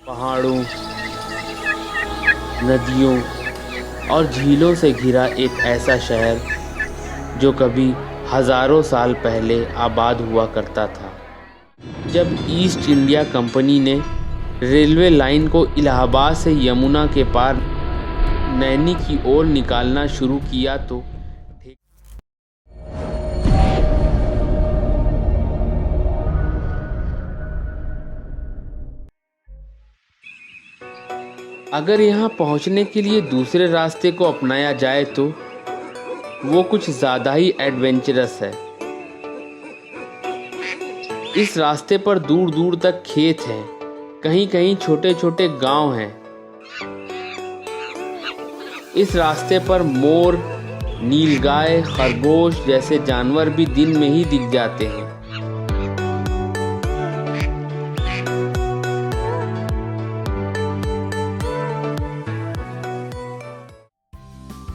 पहाड़ों, नदियों और झीलों से घिरा एक ऐसा शहर जो कभी हजारों साल पहले आबाद हुआ करता था। जब ईस्ट इंडिया कंपनी ने रेलवे लाइन को इलाहाबाद से यमुना के पार नैनी की ओर निकालना शुरू किया तो अगर यहाँ पहुँचने के लिए दूसरे रास्ते को अपनाया जाए तो वो कुछ ज़्यादा ही एडवेंचरस है। इस रास्ते पर दूर दूर तक खेत हैं, कहीं कहीं छोटे छोटे गांव हैं। इस रास्ते पर मोर, नीलगाय, खरगोश जैसे जानवर भी दिन में ही दिख जाते हैं।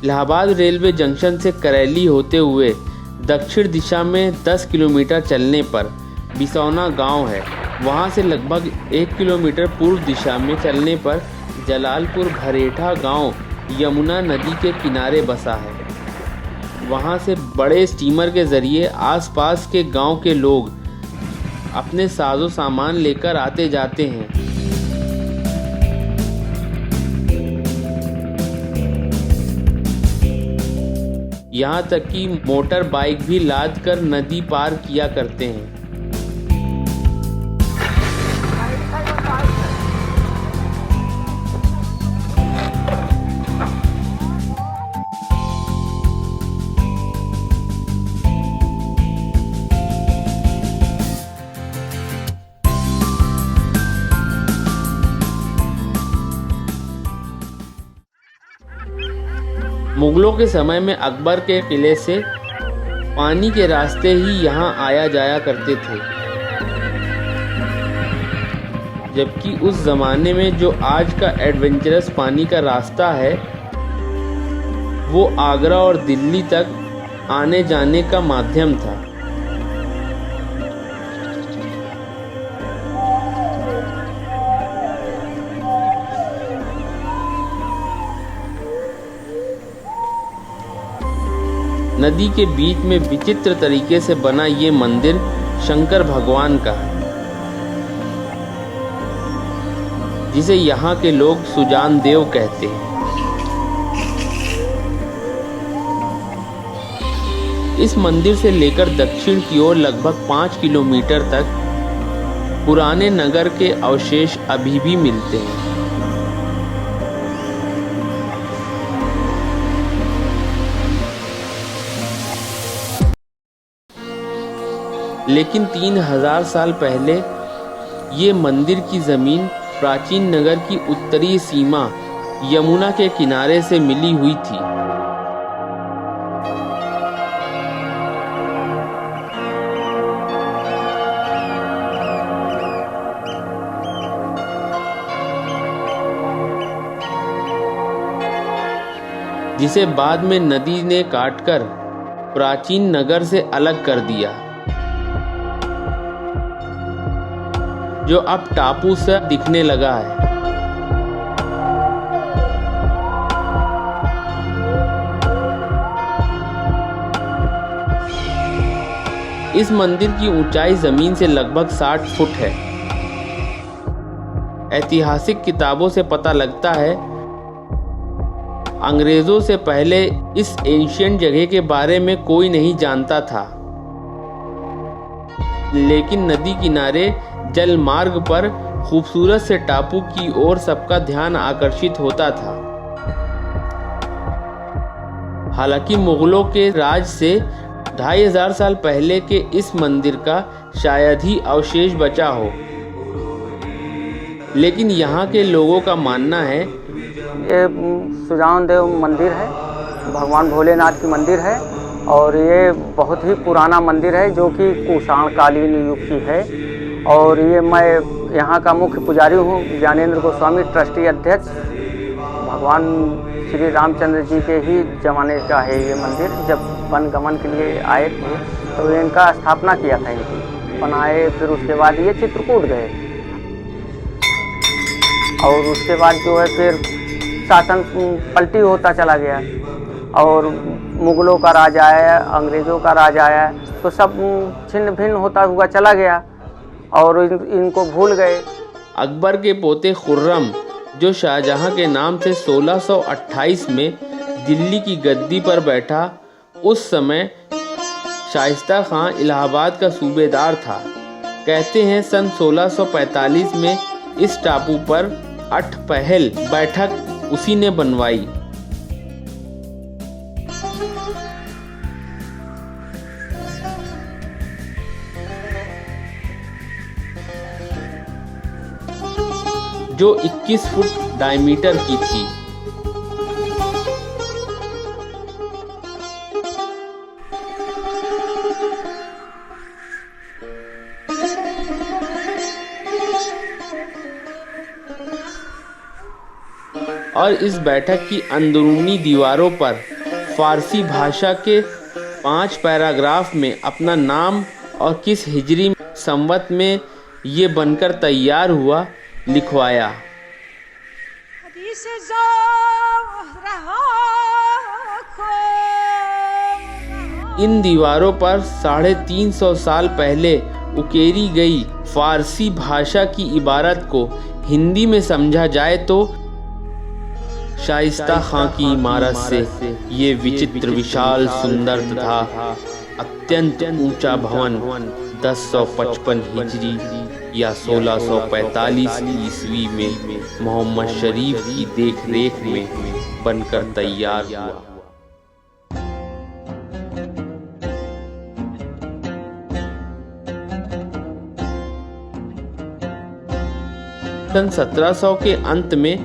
इलाहाबाद रेलवे जंक्शन से करैली होते हुए दक्षिण दिशा में 10 किलोमीटर चलने पर बिसौना गांव है। वहां से लगभग 1 किलोमीटर पूर्व दिशा में चलने पर जलालपुर भरेठा गांव यमुना नदी के किनारे बसा है। वहां से बड़े स्टीमर के जरिए आसपास के गांव के लोग अपने साजो सामान लेकर आते जाते हैं। यहाँ तक कि मोटर बाइक भी लाद कर नदी पार किया करते हैं। मुगलों के समय में अकबर के किले से पानी के रास्ते ही यहाँ आया जाया करते थे, जबकि उस जमाने में जो आज का एडवेंचरस पानी का रास्ता है वो आगरा और दिल्ली तक आने जाने का माध्यम था। नदी के बीच में विचित्र तरीके से बना ये मंदिर शंकर भगवान का है, जिसे यहाँ के लोग सुजान देव कहते हैं। इस मंदिर से लेकर दक्षिण की ओर लगभग 5 किलोमीटर तक पुराने नगर के अवशेष अभी भी मिलते हैं। लेकिन 3000 साल पहले ये मंदिर की जमीन प्राचीन नगर की उत्तरी सीमा यमुना के किनारे से मिली हुई थी। जिसे बाद में नदी ने काटकर प्राचीन नगर से अलग कर दिया, जो अब टापू सा दिखने लगा है। इस मंदिर की ऊंचाई जमीन से लगभग 60 फुट है। ऐतिहासिक किताबों से पता लगता है अंग्रेजों से पहले इस एंशिएंट जगह के बारे में कोई नहीं जानता था, लेकिन नदी किनारे जल मार्ग पर खूबसूरत से टापू की ओर सबका ध्यान आकर्षित होता था। हालांकि मुगलों के राज से 2500 साल पहले के इस मंदिर का शायद ही अवशेष बचा हो, लेकिन यहाँ के लोगों का मानना है ये सुजान देव मंदिर है, भगवान भोलेनाथ की मंदिर है और ये बहुत ही पुराना मंदिर है जो कि कुषाण कालीन युग की है। और ये मैं यहाँ का मुख्य पुजारी हूँ, ज्ञानेंद्र गोस्वामी, ट्रस्टी अध्यक्ष। भगवान श्री रामचंद्र जी के ही जमाने का है ये मंदिर। जब वन गमन के लिए आए थे तो इनका स्थापना किया था, इनकी बनाए, फिर उसके बाद ये चित्रकूट गए। और उसके बाद जो है फिर शासन पलटी होता चला गया और मुग़लों का राज आया, अंग्रेज़ों का राज आया, तो सब छिन्न भिन्न होता हुआ चला गया और इनको भूल गए। अकबर के पोते खुर्रम, जो शाहजहां के नाम से 1628 में दिल्ली की गद्दी पर बैठा, उस समय शाइस्ता खां इलाहाबाद का सूबेदार था। कहते हैं सन 1645 में इस टापू पर अठपहल बैठक उसी ने बनवाई। जो 21 फुट डायमीटर की थी। और इस बैठक की अंदरूनी दीवारों पर फारसी भाषा के 5 पैराग्राफ में अपना नाम और किस हिजरी संवत में ये बनकर तैयार हुआ लिखवाया। इन दीवारों पर 350 साल पहले उकेरी गई फारसी भाषा की इबारत को हिंदी में समझा जाए तो शाइस्ता खां की इमारत से ये विचित्र विशाल सुंदर तथा अत्यंत ऊंचा भवन 1055 हिजरी या 1645 ईस्वी में मोहम्मद शरीफ की देखरेख में बनकर तैयार हुआ। सन 1700 के अंत में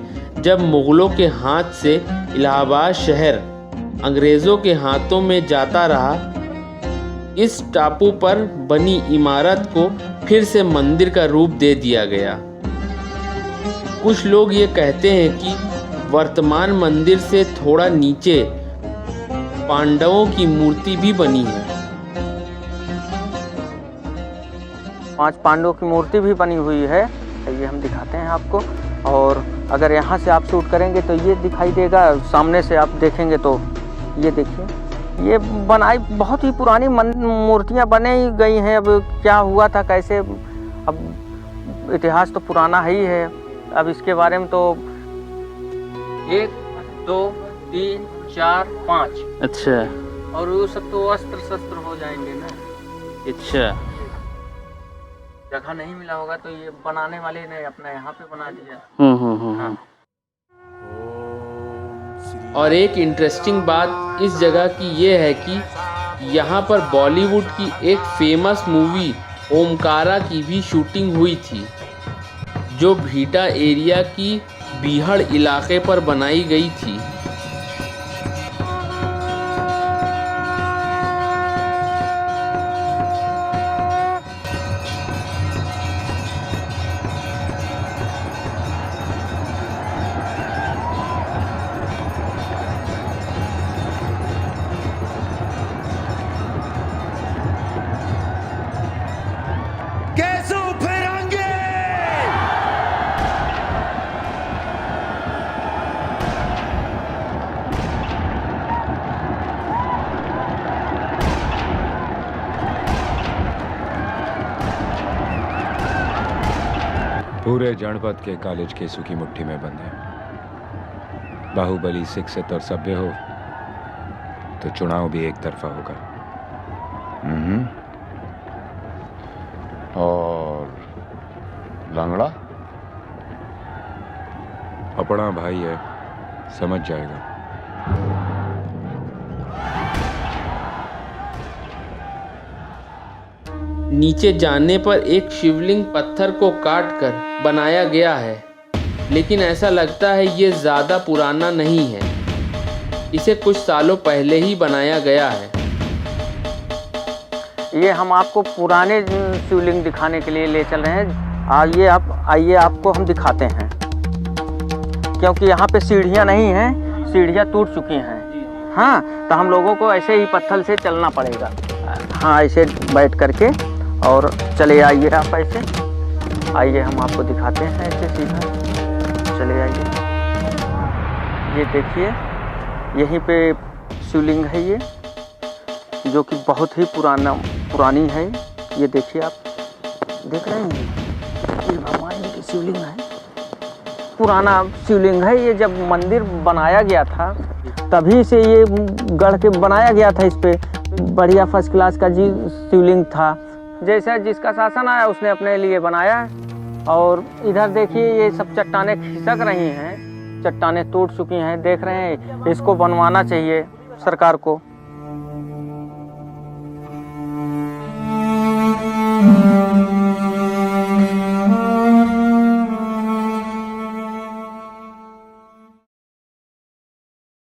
जब मुगलों के हाथ से इलाहाबाद शहर अंग्रेज़ों के हाथों में जाता रहा, इस टापू पर बनी इमारत को फिर से मंदिर का रूप दे दिया गया। कुछ लोग ये कहते हैं कि वर्तमान मंदिर से थोड़ा नीचे पांडवों की मूर्ति भी बनी है। 5 पांडवों की मूर्ति भी बनी हुई है, ये हम दिखाते हैं आपको। और अगर यहाँ से आप शूट करेंगे तो ये दिखाई देगा, सामने से आप देखेंगे तो ये देखिए, ये बनाई बहुत ही पुरानी मूर्तियाँ बने ही गई हैं। अब क्या हुआ था कैसे, अब इतिहास तो पुराना ही है, अब इसके बारे में तो 1 2 3 4 5 अच्छा, और वो सब तो अस्त्र शस्त्र हो जाएंगे ना। अच्छा, जगह नहीं मिला होगा तो ये बनाने वाले ने अपना यहाँ पे बना दिया। हाँ। और एक इंटरेस्टिंग बात इस जगह की ये है कि यहाँ पर बॉलीवुड की एक फेमस मूवी ओमकारा की भी शूटिंग हुई थी, जो भीटा एरिया की बीहड़ इलाके पर बनाई गई थी। पूरे जनपद के कॉलेज केसु की मुट्ठी में बंद है। बाहुबली शिक्षित और सभ्य हो तो चुनाव भी एक तरफा होगा। और लंगड़ा अपना भाई है, समझ जाएगा। नीचे जाने पर एक शिवलिंग पत्थर को काटकर बनाया गया है, लेकिन ऐसा लगता है ये ज़्यादा पुराना नहीं है, इसे कुछ सालों पहले ही बनाया गया है। ये हम आपको पुराने शिवलिंग दिखाने के लिए ले चल रहे हैं। आइए आपको हम दिखाते हैं, क्योंकि यहाँ पे सीढ़ियाँ नहीं हैं, सीढ़ियाँ टूट चुकी हैं। हाँ, तो हम लोगों को ऐसे ही पत्थर से चलना पड़ेगा। हाँ, ऐसे बैठ करके और चले आइए आप, ऐसे आइए हम आपको दिखाते हैं ऐसे सीधा। चले आइए। ये देखिए, यहीं पे शिवलिंग है ये, जो कि बहुत ही पुरानी है। ये देखिए, आप देख रहे हैं, ये भगवान जी की शिवलिंग है, पुराना शिवलिंग है। ये जब मंदिर बनाया गया था तभी से ये गढ़ के बनाया गया था। इस पे बढ़िया फर्स्ट क्लास का जी शिवलिंग था। जैसा जिसका शासन आया उसने अपने लिए बनाया है। और इधर देखिए, ये सब चट्टानें खिसक रही हैं, चट्टानें टूट चुकी हैं, देख रहे हैं। इसको बनवाना चाहिए सरकार को।